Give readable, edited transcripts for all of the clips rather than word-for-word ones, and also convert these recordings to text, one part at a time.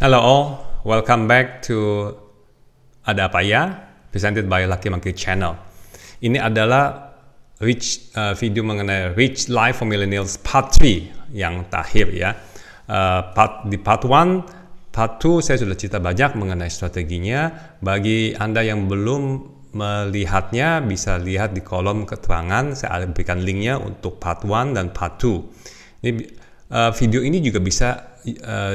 Hello all, welcome back to Ada Apa Ya, presented by Lucky Monkey Channel. Ini adalah video mengenai Rich Life for Millennials Part 3 yang terakhir ya. Di Part 1, Part 2 saya sudah cerita banyak mengenai strateginya. Bagi Anda yang belum melihatnya, bisa lihat di kolom keterangan. Saya berikan linknya untuk Part 1 dan Part 2. Video ini juga bisa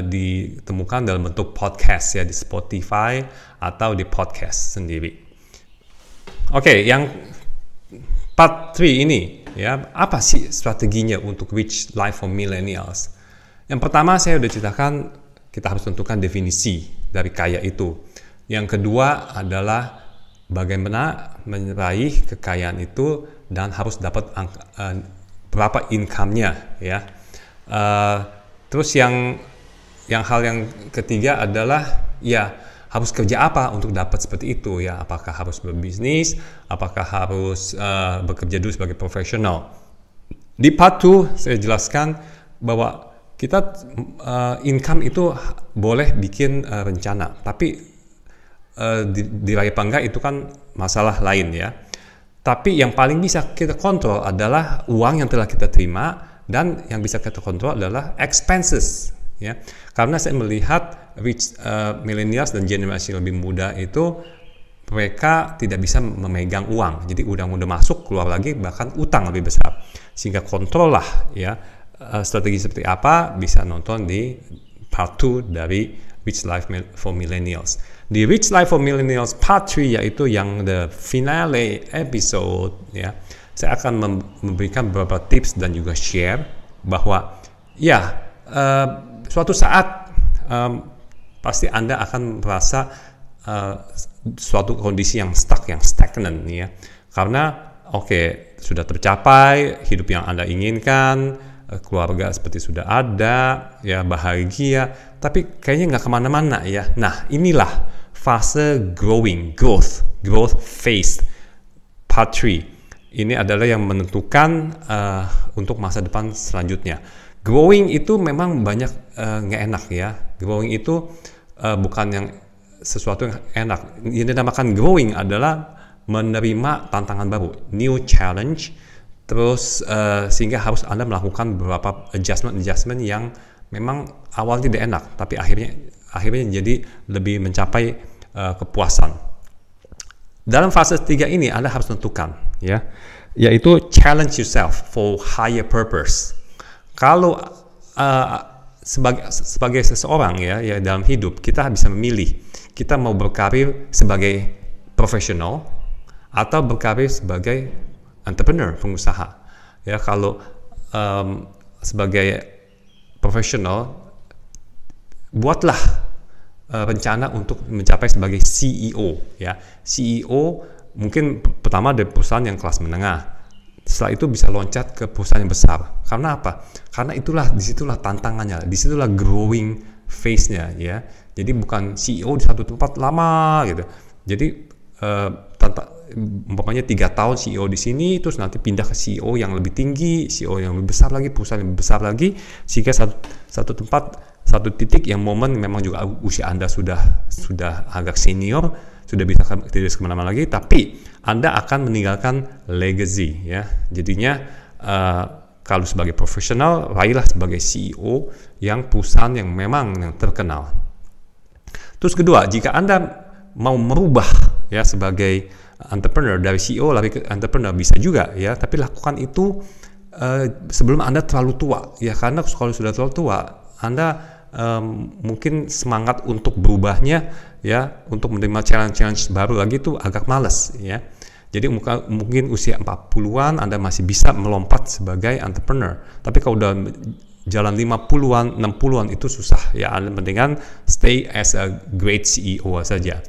ditemukan dalam bentuk podcast ya di Spotify atau di podcast sendiri. Oke, yang Part 3 ini ya, apa sih strateginya untuk Rich Life for Millennials? Yang pertama saya sudah ceritakan, kita harus tentukan definisi dari kaya itu. Yang kedua adalah bagaimana meraih kekayaan itu dan harus dapat berapa income-nya ya. Terus yang hal yang ketiga adalah ya harus kerja apa untuk dapat seperti itu ya, apakah harus berbisnis, apakah harus bekerja dulu sebagai profesional. Di part 2 saya jelaskan bahwa kita income itu boleh bikin rencana, tapi diraih apa enggak itu kan masalah lain ya. Tapi yang paling bisa kita kontrol adalah uang yang telah kita terima, dan yang bisa kita kontrol adalah expenses ya. Karena saya melihat millennials dan generasi lebih muda itu mereka tidak bisa memegang uang. Jadi udah masuk keluar lagi, bahkan utang lebih besar. Sehingga kontrol lah ya strategi seperti apa bisa nonton di part 2 dari Rich Life for Millennials. Di Rich Life for Millennials part 3 yaitu yang the finale episode ya. Saya akan memberikan beberapa tips dan juga share bahwa ya suatu saat pasti Anda akan merasa suatu kondisi yang stuck, yang stagnant ya. Karena sudah tercapai hidup yang Anda inginkan, keluarga seperti sudah ada, ya bahagia, tapi kayaknya nggak kemana-mana ya. Nah inilah fase growth phase part 3. Ini adalah yang menentukan untuk masa depan selanjutnya. Growing itu memang banyak nggak enak ya. Growing itu bukan yang sesuatu yang enak. Yang dinamakan growing adalah menerima tantangan baru, new challenge. Terus sehingga harus Anda melakukan beberapa adjustment yang memang awal tidak enak, tapi akhirnya jadi lebih mencapai kepuasan. Dalam fase 3 ini Anda harus tentukan ya, yaitu challenge yourself for higher purpose. Kalau sebagai seseorang ya dalam hidup kita bisa memilih, kita mau berkarir sebagai profesional atau berkarir sebagai entrepreneur, pengusaha. Ya kalau sebagai profesional, buatlah rencana untuk mencapai sebagai CEO ya. CEO mungkin pertama dari perusahaan yang kelas menengah, setelah itu bisa loncat ke perusahaan yang besar. Karena apa? Karena disitulah tantangannya, disitulah growing phase-nya ya. Jadi bukan CEO di satu tempat lama gitu. Jadi umpamanya 3 tahun CEO di sini, terus nanti pindah ke CEO yang lebih tinggi, CEO yang lebih besar lagi, perusahaan yang lebih besar lagi, sehingga satu tempat, satu titik yang momen memang juga usia Anda sudah agak senior, sudah bisa tidak kemana-mana lagi, tapi Anda akan meninggalkan legacy ya. Jadinya kalau sebagai profesional, raihlah sebagai CEO yang perusahaan yang memang yang terkenal. Terus kedua, jika Anda mau merubah ya sebagai entrepreneur dari CEO lagi ke entrepreneur bisa juga ya, tapi lakukan itu sebelum Anda terlalu tua ya, karena kalau sudah terlalu tua Anda mungkin semangat untuk berubahnya ya, untuk menerima challenge baru lagi itu agak malas ya. Jadi mungkin usia 40-an Anda masih bisa melompat sebagai entrepreneur, tapi kalau udah jalan 50-an, 60-an itu susah ya. Anda mendingan stay as a great CEO saja.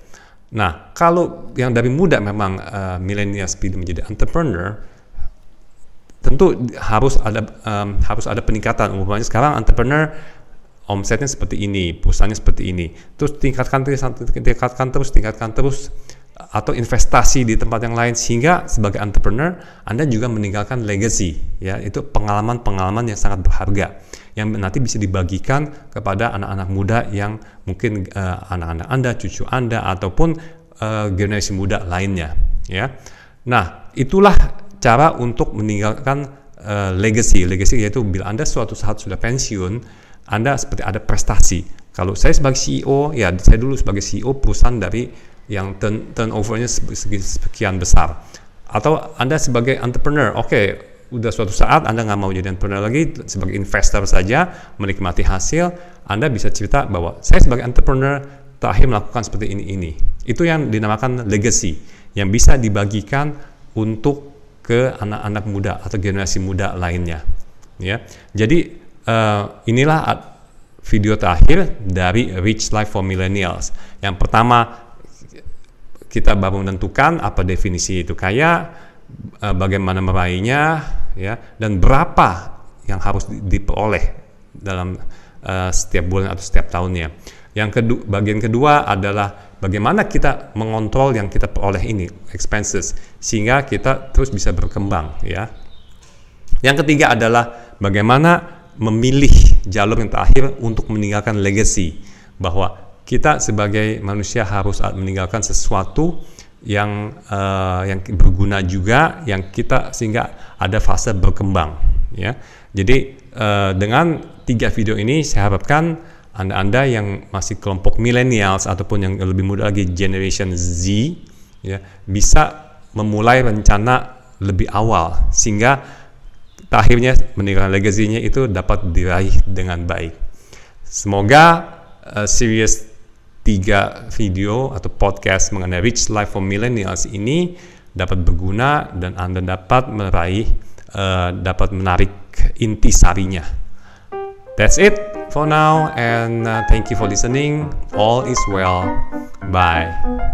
Nah, kalau yang dari muda memang millennials pilih menjadi entrepreneur, tentu harus ada peningkatan. Umumnya sekarang entrepreneur omsetnya seperti ini, perusahaannya seperti ini. Terus tingkatkan terus atau investasi di tempat yang lain, sehingga sebagai entrepreneur Anda juga meninggalkan legacy, ya, itu pengalaman-pengalaman yang sangat berharga yang nanti bisa dibagikan kepada anak-anak muda yang mungkin anak-anak Anda, cucu Anda, ataupun generasi muda lainnya, ya. Nah, itulah cara untuk meninggalkan legacy yaitu bila Anda suatu saat sudah pensiun, Anda seperti ada prestasi. Kalau saya sebagai CEO, ya saya dulu sebagai CEO perusahaan dari yang turnover-nya sekian besar. Atau Anda sebagai entrepreneur, oke, udah suatu saat Anda nggak mau jadi entrepreneur lagi, sebagai investor saja, menikmati hasil, Anda bisa cerita bahwa saya sebagai entrepreneur terakhir melakukan seperti ini. Itu yang dinamakan legacy, yang bisa dibagikan untuk ke anak-anak muda atau generasi muda lainnya, ya. Jadi inilah video terakhir dari Rich Life for Millennials. Yang pertama, kita baru menentukan apa definisi itu kaya, bagaimana meraihnya, ya, dan berapa yang harus diperoleh dalam setiap bulan atau setiap tahunnya. Bagian kedua adalah bagaimana kita mengontrol yang kita peroleh ini, expenses, sehingga kita terus bisa berkembang, ya. Yang ketiga adalah bagaimana memilih jalur yang terakhir untuk meninggalkan legacy, bahwa kita sebagai manusia harus meninggalkan sesuatu yang berguna juga, yang kita sehingga ada fase berkembang, ya. Jadi dengan 3 video ini saya harapkan Anda yang masih kelompok millennials ataupun yang lebih muda lagi generation Z, ya, bisa memulai rencana lebih awal sehingga akhirnya meninggalkan legasinya itu dapat diraih dengan baik. Semoga series 3 video atau podcast mengenai Rich Life for Millennials ini dapat berguna dan Anda dapat dapat menarik intisarinya. That's it for now, and thank you for listening. All is well. Bye.